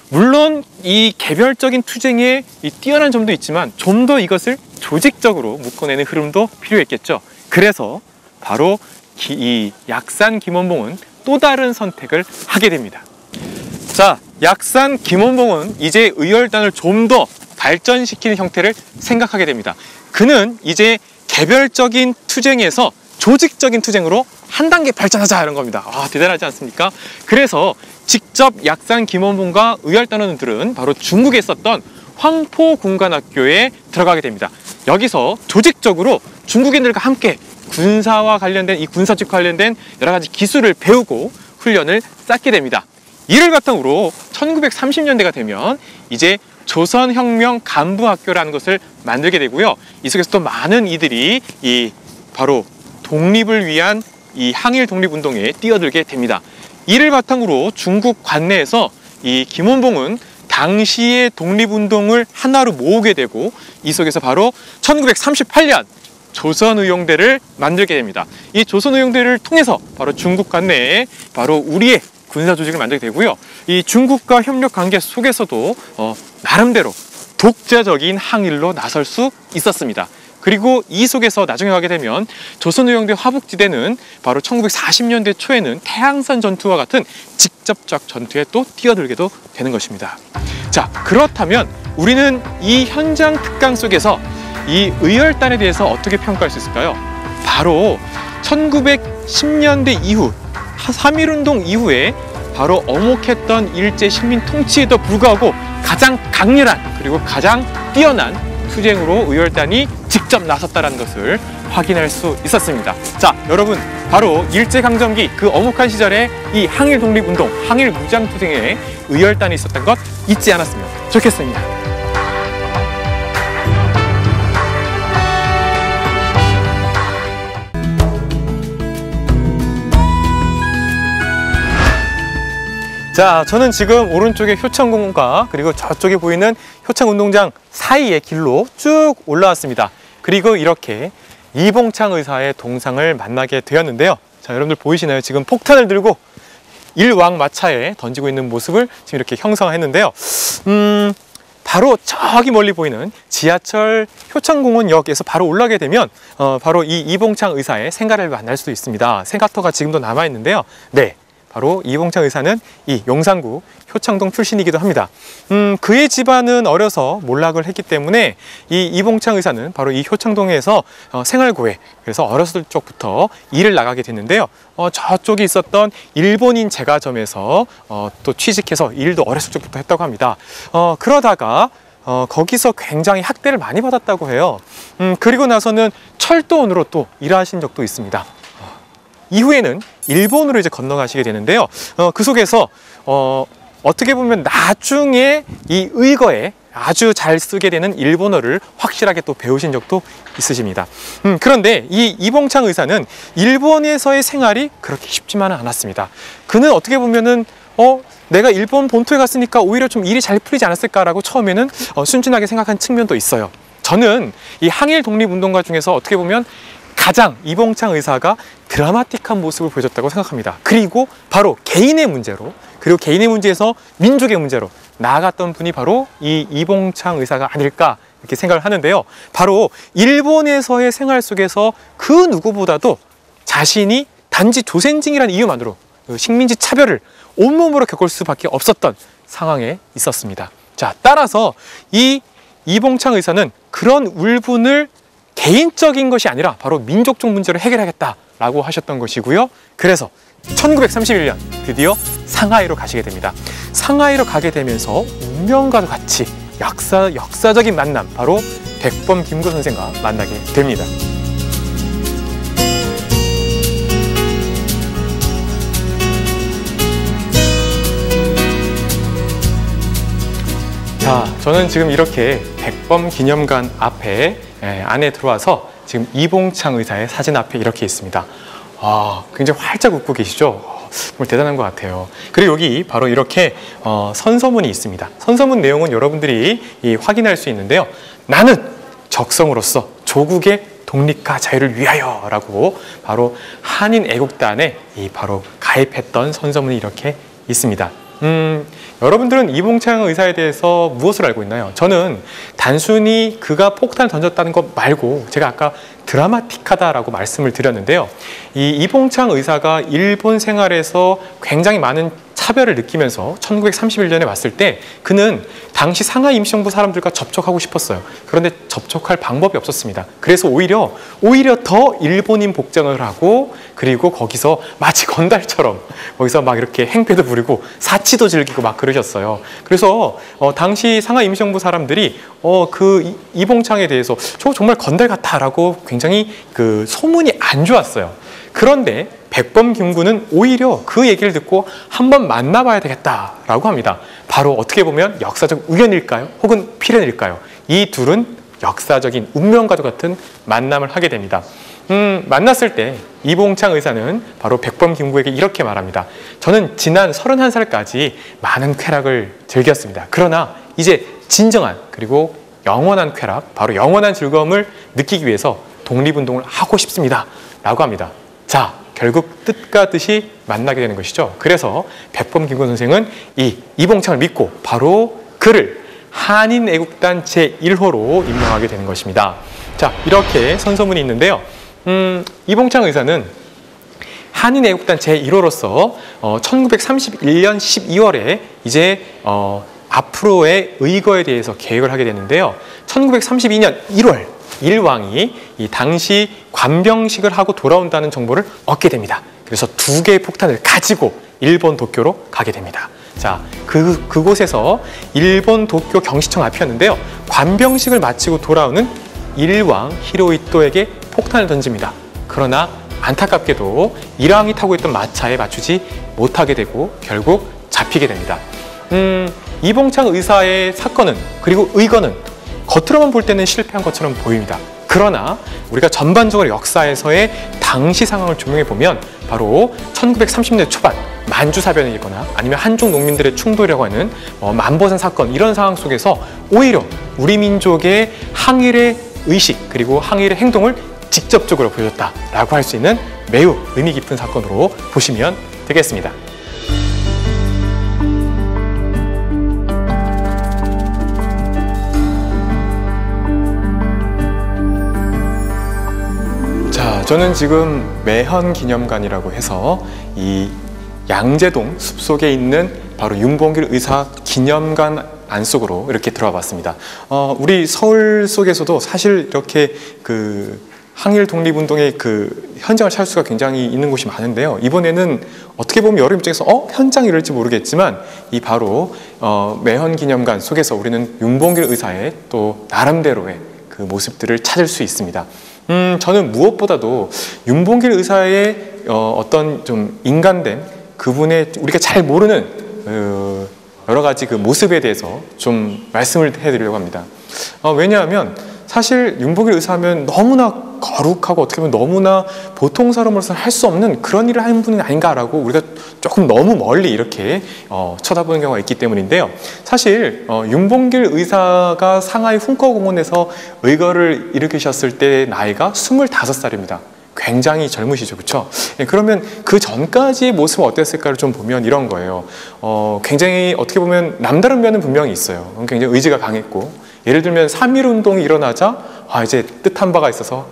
물론 이 개별적인 투쟁에 뛰어난 점도 있지만 좀 더 이것을 조직적으로 묶어내는 흐름도 필요했겠죠. 그래서 바로 이 약산 김원봉은 또 다른 선택을 하게 됩니다. 자, 약산 김원봉은 이제 의열단을 좀 더 발전시키는 형태를 생각하게 됩니다. 그는 이제 개별적인 투쟁에서 조직적인 투쟁으로 한 단계 발전하자, 이런 겁니다. 아, 대단하지 않습니까? 그래서 직접 약산 김원봉과 의열단원들은 바로 중국에 있었던 황포군관학교에 들어가게 됩니다. 여기서 조직적으로 중국인들과 함께 군사와 관련된 이 군사직과 관련된 여러 가지 기술을 배우고 훈련을 쌓게 됩니다. 이를 바탕으로 1930년대가 되면 이제 조선혁명 간부학교라는 것을 만들게 되고요. 이 속에서 또 많은 이들이 이 바로 독립을 위한 이 항일 독립운동에 뛰어들게 됩니다. 이를 바탕으로 중국 관내에서 이 김원봉은 당시의 독립운동을 하나로 모으게 되고 이 속에서 바로 1938년 조선의용대를 만들게 됩니다. 이 조선의용대를 통해서 바로 중국 관내에 바로 우리의 군사 조직을 만들게 되고요. 이 중국과 협력 관계 속에서도 나름대로 독자적인 항일로 나설 수 있었습니다. 그리고 이 속에서 나중에 가게 되면 조선의용대 화북지대는 바로 1940년대 초에는 태양선 전투와 같은 직접적 전투에 또 뛰어들게도 되는 것입니다. 자, 그렇다면 우리는 이 현장 특강 속에서 이 의열단에 대해서 어떻게 평가할 수 있을까요? 바로 1910년대 이후 3.1운동 이후에 바로 엄혹했던 일제 식민 통치에도 불구하고 가장 강렬한 그리고 가장 뛰어난 투쟁으로 의열단이 직접 나섰다는 것을 확인할 수 있었습니다. 자, 여러분, 바로 일제강점기 그 엄혹한 시절에 이 항일 독립운동, 항일 무장투쟁에 의열단이 있었던 것 잊지 않았으면 좋겠습니다. 자, 저는 지금 오른쪽에 효창공원과 그리고 저쪽에 보이는 효창운동장 사이의 길로 쭉 올라왔습니다. 그리고 이렇게 이봉창 의사의 동상을 만나게 되었는데요. 자, 여러분들 보이시나요? 지금 폭탄을 들고 일왕마차에 던지고 있는 모습을 지금 이렇게 형상화했는데요. 바로 저기 멀리 보이는 지하철 효창공원역에서 바로 올라가게 되면 바로 이 이봉창 의사의 생가를 만날 수도 있습니다. 생가터가 지금도 남아있는데요. 네. 바로 이봉창 의사는 이 용산구 효창동 출신이기도 합니다. 그의 집안은 어려서 몰락을 했기 때문에 이 이봉창 의사는 바로 이 효창동에서 생활고에, 그래서 어렸을 적부터 일을 나가게 됐는데요. 저쪽에 있었던 일본인 제과점에서 또 취직해서 일도 어렸을 적부터 했다고 합니다. 그러다가 거기서 굉장히 학대를 많이 받았다고 해요. 그리고 나서는 철도원으로 또 일하신 적도 있습니다. 이후에는 일본으로 이제 건너가시게 되는데요. 그 속에서 어떻게 보면 나중에 이 의거에 아주 잘 쓰게 되는 일본어를 확실하게 또 배우신 적도 있으십니다. 그런데 이 이봉창 의사는 일본에서의 생활이 그렇게 쉽지만은 않았습니다. 그는 어떻게 보면은 내가 일본 본토에 갔으니까 오히려 좀 일이 잘 풀리지 않았을까라고 처음에는 순진하게 생각한 측면도 있어요. 저는 이 항일 독립운동가 중에서 어떻게 보면 가장 이봉창 의사가 드라마틱한 모습을 보여줬다고 생각합니다. 그리고 바로 개인의 문제로, 그리고 개인의 문제에서 민족의 문제로 나아갔던 분이 바로 이 이봉창 의사가 아닐까 이렇게 생각을 하는데요. 바로 일본에서의 생활 속에서 그 누구보다도 자신이 단지 조센징이라는 이유만으로 식민지 차별을 온몸으로 겪을 수밖에 없었던 상황에 있었습니다. 자, 따라서 이 이봉창 의사는 그런 울분을 개인적인 것이 아니라 바로 민족적 문제를 해결하겠다라고 하셨던 것이고요. 그래서 1931년 드디어 상하이로 가시게 됩니다. 상하이로 가게 되면서 운명과도 같이 역사적인 만남, 바로 백범 김구 선생과 만나게 됩니다. 자, 저는 지금 이렇게 백범 기념관 앞에 안에 들어와서 지금 이봉창 의사의 사진 앞에 이렇게 있습니다. 굉장히 활짝 웃고 계시죠? 정말 대단한 것 같아요. 그리고 여기 바로 이렇게 선서문이 있습니다. 선서문 내용은 여러분들이 확인할 수 있는데요. 나는 적성으로서 조국의 독립과 자유를 위하여 라고 바로 한인 애국단에 바로 가입했던 선서문이 이렇게 있습니다. 여러분들은 이봉창 의사에 대해서 무엇을 알고 있나요? 저는 단순히 그가 폭탄을 던졌다는 것 말고 제가 아까 드라마틱하다라고 말씀을 드렸는데요. 이 이봉창 의사가 일본 생활에서 굉장히 많은 차별을 느끼면서 1931년에 왔을 때 그는 당시 상하이 임시정부 사람들과 접촉하고 싶었어요. 그런데 접촉할 방법이 없었습니다. 그래서 오히려 더 일본인 복장을 하고 그리고 거기서 마치 건달처럼 거기서 막 이렇게 행패도 부리고 사치도 즐기고 막 그러셨어요. 그래서 당시 상하이 임시정부 사람들이 그 이봉창에 대해서 저 정말 건달 같다라고 굉장히 그 소문이 안 좋았어요. 그런데 백범균구는 오히려 그 얘기를 듣고 한번 만나봐야 되겠다라고 합니다. 바로 어떻게 보면 역사적 우연일까요? 혹은 필연일까요? 이 둘은 역사적인 운명과도 같은 만남을 하게 됩니다. 만났을 때 이봉창 의사는 바로 백범균구에게 이렇게 말합니다. 저는 지난 31살까지 많은 쾌락을 즐겼습니다. 그러나 이제 진정한 그리고 영원한 쾌락, 바로 영원한 즐거움을 느끼기 위해서 독립운동을 하고 싶습니다. 라고 합니다. 자, 결국 뜻과 뜻이 만나게 되는 것이죠. 그래서 백범균구 선생은 이 이봉창을 믿고 바로 그를 한인애국단 제1호로 임명하게 되는 것입니다. 자, 이렇게 선서문이 있는데요. 이봉창 의사는 한인애국단 제1호로서 1931년 12월에 이제 앞으로의 의거에 대해서 계획을 하게 되는데요. 1932년 1월 일왕이 이 당시 관병식을 하고 돌아온다는 정보를 얻게 됩니다. 그래서 2개의 폭탄을 가지고 일본 도쿄로 가게 됩니다. 자, 그곳에서 일본 도쿄 경시청 앞이었는데요. 관병식을 마치고 돌아오는 일왕 히로히토에게 폭탄을 던집니다. 그러나 안타깝게도 일왕이 타고 있던 마차에 맞추지 못하게 되고 결국 잡히게 됩니다. 이봉창 의사의 사건은 그리고 의거는 겉으로만 볼 때는 실패한 것처럼 보입니다. 그러나 우리가 전반적으로 역사에서의 당시 상황을 조명해 보면 바로 1930년대 초반 만주사변이거나 아니면 한중 농민들의 충돌이라고 하는 만보산 사건 이런 상황 속에서 오히려 우리 민족의 항일의 의식 그리고 항일의 행동을 직접적으로 보여줬다라고 할 수 있는 매우 의미 깊은 사건으로 보시면 되겠습니다. 저는 지금 매헌기념관이라고 해서 이 양재동 숲속에 있는 바로 윤봉길 의사 기념관 안속으로 이렇게 들어와 봤습니다. 우리 서울 속에서도 사실 이렇게 그 항일 독립운동의 그 현장을 찾을 수가 굉장히 있는 곳이 많은데요. 이번에는 어떻게 보면 여러 입장에서 현장이 이럴지 모르겠지만 이 바로 매헌기념관 속에서 우리는 윤봉길 의사의 또 나름대로의 그 모습들을 찾을 수 있습니다. 저는 무엇보다도 윤봉길 의사의 어떤 좀 인간된 그분의 우리가 잘 모르는 여러 가지 그 모습에 대해서 좀 말씀을 해드리려고 합니다. 왜냐하면 사실 윤봉길 의사 하면 너무나 거룩하고 어떻게 보면 너무나 보통 사람으로서 할 수 없는 그런 일을 하는 분이 아닌가라고 우리가 조금 너무 멀리 이렇게 쳐다보는 경우가 있기 때문인데요. 사실 윤봉길 의사가 상하이 훈커공원에서 의거를 일으키셨을 때 나이가 25살입니다. 굉장히 젊으시죠, 그렇죠? 그러면 그 전까지의 모습은 어땠을까를 좀 보면 이런 거예요. 굉장히 어떻게 보면 남다른 면은 분명히 있어요. 굉장히 의지가 강했고, 예를 들면 3.1운동이 일어나자 이제 뜻한 바가 있어서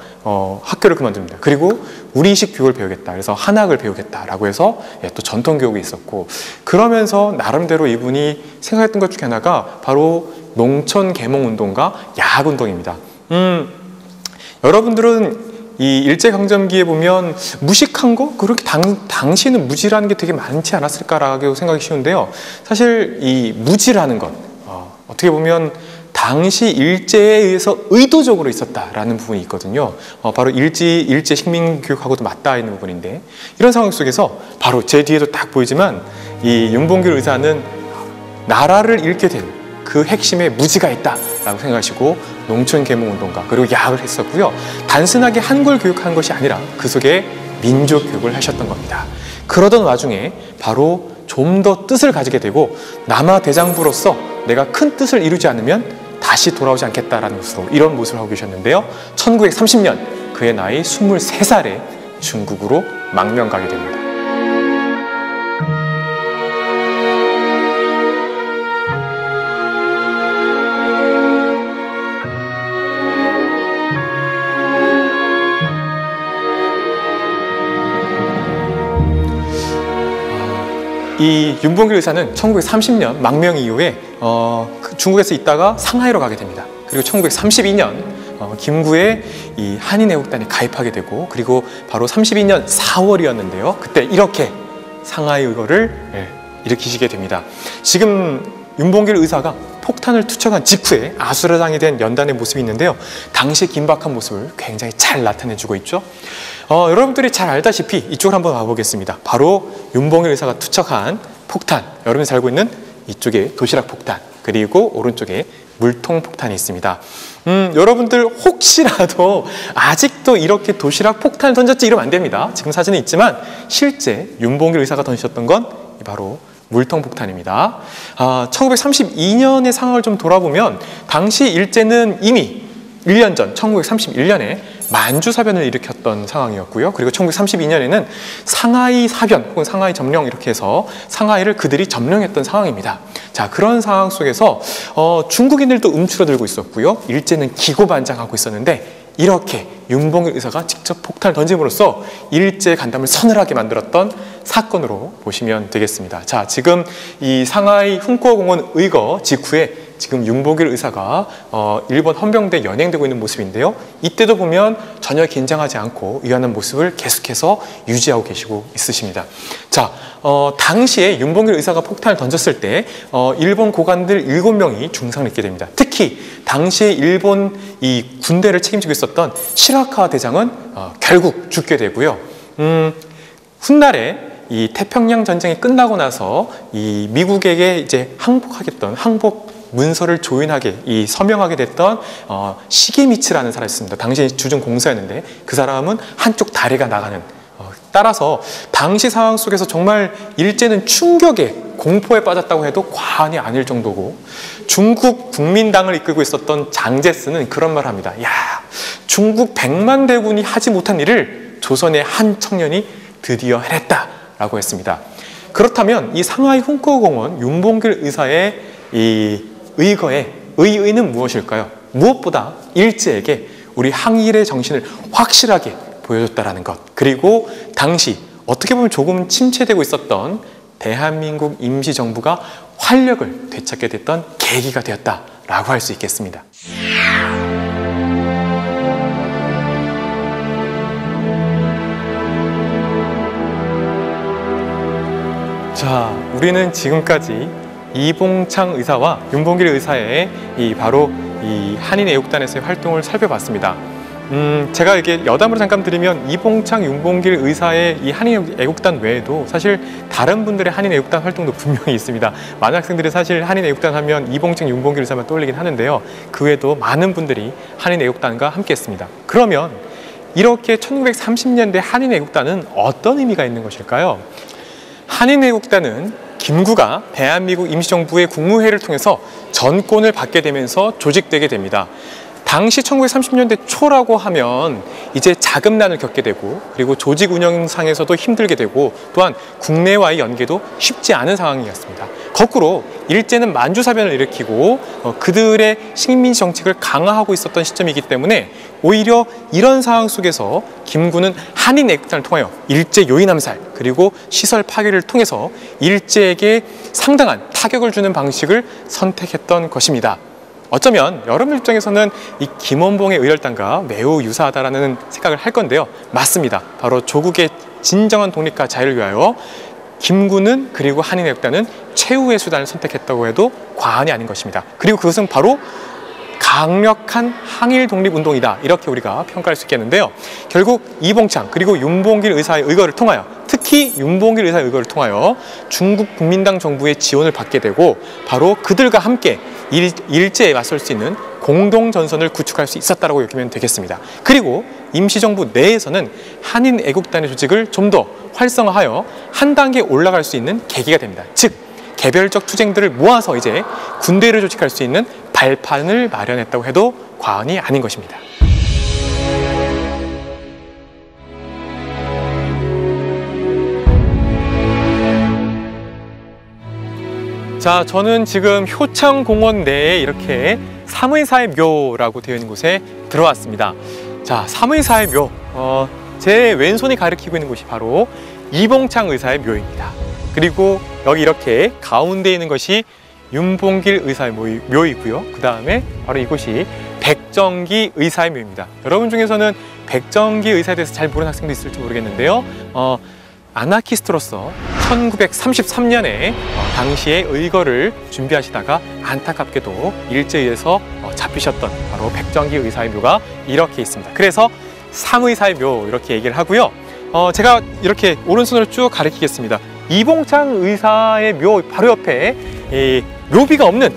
학교를 그만둡니다. 그리고 우리식 교육을 배우겠다. 그래서 한학을 배우겠다라고 해서 또 전통 교육이 있었고, 그러면서 나름대로 이분이 생각했던 것 중에 하나가 바로 농촌 계몽운동과 야학운동입니다. 여러분들은 이 일제강점기에 보면 무식한 거? 그렇게 당시에는 무지라는 게 되게 많지 않았을까라고 생각이 쉬운데요. 사실 이 무지라는 것, 어떻게 보면 당시 일제에 의해서 의도적으로 있었다라는 부분이 있거든요. 바로 일제 식민교육하고도 맞닿아 있는 부분인데, 이런 상황 속에서 바로 제 뒤에도 딱 보이지만 이 윤봉길 의사는 나라를 잃게 된 그 핵심에 무지가 있다라고 생각하시고 농촌 계몽운동가 그리고 야학을 했었고요. 단순하게 한글 교육한 것이 아니라 그 속에 민족 교육을 하셨던 겁니다. 그러던 와중에 바로 좀 더 뜻을 가지게 되고 남아 대장부로서 내가 큰 뜻을 이루지 않으면 다시 돌아오지 않겠다라는 것으로 이런 모습을 하고 계셨는데요. 1930년 그의 나이 23살에 중국으로 망명 가게 됩니다. 이 윤봉길 의사는 1930년 망명 이후에 중국에서 있다가 상하이로 가게 됩니다. 그리고 1932년 김구의 이 한인애국단에 가입하게 되고, 그리고 바로 32년 4월이었는데요. 그때 이렇게 상하이 의거를 일으키시게 됩니다. 지금 윤봉길 의사가 폭탄을 투척한 직후에 아수라장이 된 연단의 모습이 있는데요. 당시의 긴박한 모습을 굉장히 잘 나타내주고 있죠. 여러분들이 잘 알다시피 이쪽으로 한번 와보겠습니다. 바로 윤봉길 의사가 투척한 폭탄, 여러분이 잘 알고 있는 이쪽에 도시락 폭탄, 그리고 오른쪽에 물통 폭탄이 있습니다. 여러분들 혹시라도 아직도 이렇게 도시락 폭탄을 던졌지 이러면 안 됩니다. 지금 사진은 있지만 실제 윤봉길 의사가 던지셨던 건 바로 물통 폭탄입니다. 1932년의 상황을 좀 돌아보면 당시 일제는 이미 1년 전 1931년에 만주사변을 일으켰던 상황이었고요. 그리고 1932년에는 상하이 사변 혹은 상하이 점령 이렇게 해서 상하이를 그들이 점령했던 상황입니다. 자, 그런 상황 속에서 중국인들도 움츠러들고 있었고요. 일제는 기고만장하고 있었는데 이렇게 윤봉길 의사가 직접 폭탄을 던짐으로써 일제 간담을 서늘하게 만들었던 사건으로 보시면 되겠습니다. 자, 지금 이 상하이 훈코공원 의거 직후에 지금 윤봉길 의사가 일본 헌병대에 연행되고 있는 모습인데요. 이때도 보면 전혀 긴장하지 않고 유연한 모습을 계속해서 유지하고 계시고 있으십니다. 자, 당시에 윤봉길 의사가 폭탄을 던졌을 때 일본 고관들 7명이 중상을 입게 됩니다. 특히 당시에 일본 이 군대를 책임지고 있었던 시라카와 대장은 결국 죽게 되고요. 훗날에 이 태평양 전쟁이 끝나고 나서 이 미국에게 이제 항복하겠던 항복 문서를 조인하게 서명하게 됐던 시게미츠라는 사람이 있습니다. 당시 주중 공사였는데 그 사람은 한쪽 다리가 나가는, 따라서 당시 상황 속에서 정말 일제는 충격에 공포에 빠졌다고 해도 과언이 아닐 정도고, 중국 국민당을 이끌고 있었던 장제스는 그런 말을 합니다. 야, 중국 100만 대군이 하지 못한 일을 조선의 한 청년이 드디어 해냈다라고 했습니다. 그렇다면 이 상하이 훈코공원 윤봉길 의사의 이 의거의 의의는 무엇일까요? 무엇보다 일제에게 우리 항일의 정신을 확실하게 보여줬다라는 것, 그리고 당시 어떻게 보면 조금 침체되고 있었던 대한민국 임시정부가 활력을 되찾게 됐던 계기가 되었다라고 할 수 있겠습니다. 자, 우리는 지금까지 이봉창 의사와 윤봉길 의사의 바로 이 한인애국단에서의 활동을 살펴봤습니다. 제가 이렇게 여담으로 잠깐 드리면 이봉창, 윤봉길 의사의 이 한인애국단 외에도 사실 다른 분들의 한인애국단 활동도 분명히 있습니다. 많은 학생들이 사실 한인애국단 하면 이봉창, 윤봉길 의사만 떠올리긴 하는데요. 그 외에도 많은 분들이 한인애국단과 함께 했습니다. 그러면 이렇게 1930년대 한인애국단은 어떤 의미가 있는 것일까요? 한인애국단은 김구가 대한민국 임시정부의 국무회의를 통해서 전권을 받게 되면서 조직되게 됩니다. 당시 1930년대 초라고 하면 이제 자금난을 겪게 되고, 그리고 조직 운영상에서도 힘들게 되고, 또한 국내와의 연계도 쉽지 않은 상황이었습니다. 거꾸로 일제는 만주사변을 일으키고 그들의 식민지 정책을 강화하고 있었던 시점이기 때문에 오히려 이런 상황 속에서 김구는 한인애국단을 통하여 일제 요인 암살 그리고 시설 파괴를 통해서 일제에게 상당한 타격을 주는 방식을 선택했던 것입니다. 어쩌면 여러분 입장에서는 이 김원봉의 의열단과 매우 유사하다라는 생각을 할 건데요. 맞습니다. 바로 조국의 진정한 독립과 자유를 위하여 김구는 그리고 한인애국단은 최후의 수단을 선택했다고 해도 과언이 아닌 것입니다. 그리고 그것은 바로 강력한 항일 독립운동이다, 이렇게 우리가 평가할 수 있겠는데요. 결국 이봉창 그리고 윤봉길 의사의 의거를 통하여, 특히 윤봉길 의사의 의거를 통하여 중국 국민당 정부의 지원을 받게 되고, 바로 그들과 함께 일제에 맞설 수 있는 공동전선을 구축할 수 있었다고 여기면 되겠습니다. 그리고 임시정부 내에서는 한인애국단의 조직을 좀 더 활성화하여 한 단계 올라갈 수 있는 계기가 됩니다. 즉, 개별적 투쟁들을 모아서 이제 군대를 조직할 수 있는 발판을 마련했다고 해도 과언이 아닌 것입니다. 자, 저는 지금 효창공원 내에 이렇게 삼의사의 묘라고 되어 있는 곳에 들어왔습니다. 자, 삼의사의 묘, 제 왼손이 가리키고 있는 곳이 바로 이봉창 의사의 묘입니다. 그리고 여기 이렇게 가운데 있는 것이 윤봉길 의사의 묘이고요. 그 다음에 바로 이곳이 백정기 의사의 묘입니다. 여러분 중에서는 백정기 의사에 대해서 잘 모르는 학생도 있을지 모르겠는데요. 아나키스트로서 1933년에 당시에 의거를 준비하시다가 안타깝게도 일제에 의해서 잡히셨던 바로 백정기 의사의 묘가 이렇게 있습니다. 그래서 삼의사의 묘 이렇게 얘기를 하고요. 제가 이렇게 오른손으로 쭉 가리키겠습니다. 이봉창 의사의 묘 바로 옆에 묘비가 없는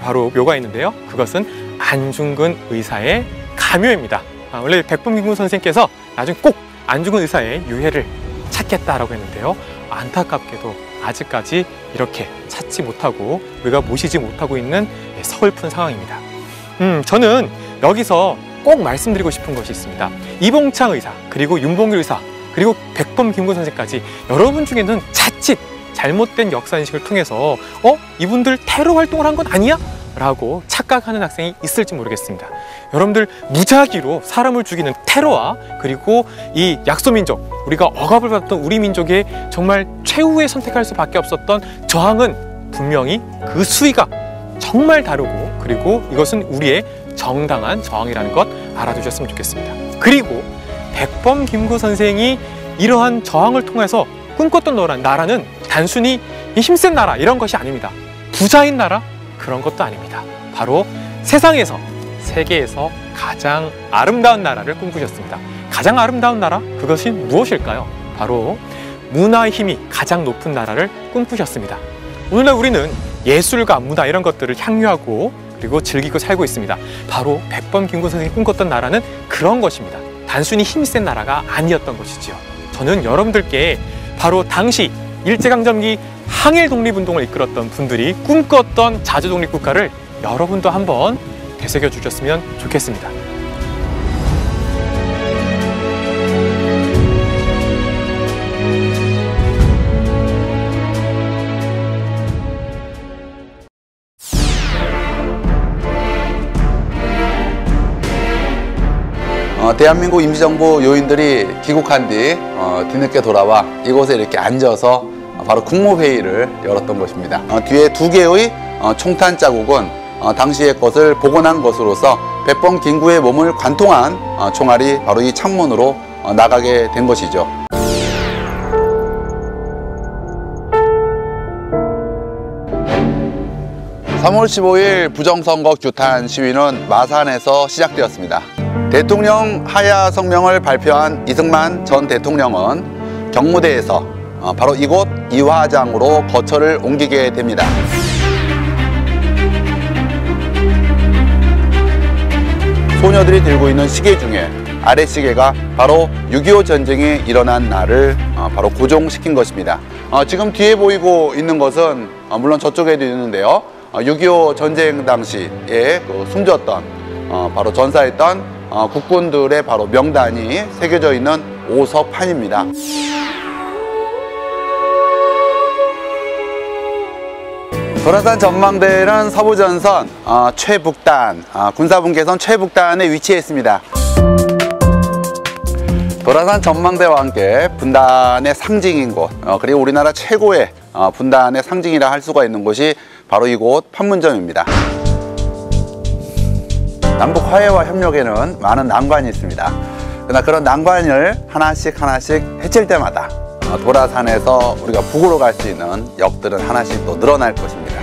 바로 묘가 있는데요. 그것은 안중근 의사의 가묘입니다. 원래 백범김구 선생님께서 나중에 꼭 안중근 의사의 유해를 찾겠다라고 했는데요. 안타깝게도 아직까지 이렇게 찾지 못하고 우리가 모시지 못하고 있는 서글픈 상황입니다. 저는 여기서 꼭 말씀드리고 싶은 것이 있습니다. 이봉창 의사, 그리고 윤봉길 의사, 그리고 백범김구 선생까지 여러분 중에는 자칫 잘못된 역사인식을 통해서 이분들 테러 활동을 한 건 아니야? 라고 착각하는 학생이 있을지 모르겠습니다. 여러분들 무작위로 사람을 죽이는 테러와 그리고 이 약소민족, 우리가 억압을 받았던 우리 민족의 정말 최후의 선택할 수밖에 없었던 저항은 분명히 그 수위가 정말 다르고, 그리고 이것은 우리의 정당한 저항이라는 것 알아두셨으면 좋겠습니다. 그리고 백범김구 선생이 이러한 저항을 통해서 꿈꿨던 나라는 단순히 힘센 나라 이런 것이 아닙니다. 부자인 나라? 그런 것도 아닙니다. 바로 세상에서, 세계에서 가장 아름다운 나라를 꿈꾸셨습니다. 가장 아름다운 나라? 그것이 무엇일까요? 바로 문화의 힘이 가장 높은 나라를 꿈꾸셨습니다. 오늘날 우리는 예술과 문화 이런 것들을 향유하고 그리고 즐기고 살고 있습니다. 바로 백범김구 선생이 꿈꿨던 나라는 그런 것입니다. 단순히 힘이 센 나라가 아니었던 것이지요. 저는 여러분들께 바로 당시 일제강점기 항일 독립운동을 이끌었던 분들이 꿈꿨던 자주독립국가를 여러분도 한번 되새겨 주셨으면 좋겠습니다. 대한민국 임시정부 요인들이 귀국한 뒤 뒤늦게 돌아와 이곳에 이렇게 앉아서 바로 국무회의를 열었던 것입니다. 뒤에 두 개의 총탄 자국은 당시의 것을 복원한 것으로서 백범김구의 몸을 관통한 총알이 바로 이 창문으로 나가게 된 것이죠. (3월 15일) 부정선거 규탄 시위는 마산에서 시작되었습니다. 대통령 하야 성명을 발표한 이승만 전 대통령은 경무대에서 바로 이곳 이화장으로 거처를 옮기게 됩니다. 소녀들이 들고 있는 시계 중에 아랫시계가 바로 6.25 전쟁이 일어난 날을 바로 고정시킨 것입니다. 지금 뒤에 보이고 있는 것은 물론 저쪽에도 있는데요. 6.25 전쟁 당시에 숨졌던 바로 전사했던 국군들의 바로 명단이 새겨져 있는 오석판입니다. 도라산 전망대는 서부전선 최북단, 군사분계선 최북단에 위치해 있습니다. 도라산 전망대와 함께 분단의 상징인 곳, 그리고 우리나라 최고의 분단의 상징이라 할 수가 있는 곳이 바로 이곳 판문점입니다. 남북 화해와 협력에는 많은 난관이 있습니다. 그러나 그런 난관을 하나씩 해칠 때마다 도라산에서 우리가 북으로 갈 수 있는 역들은 하나씩 또 늘어날 것입니다.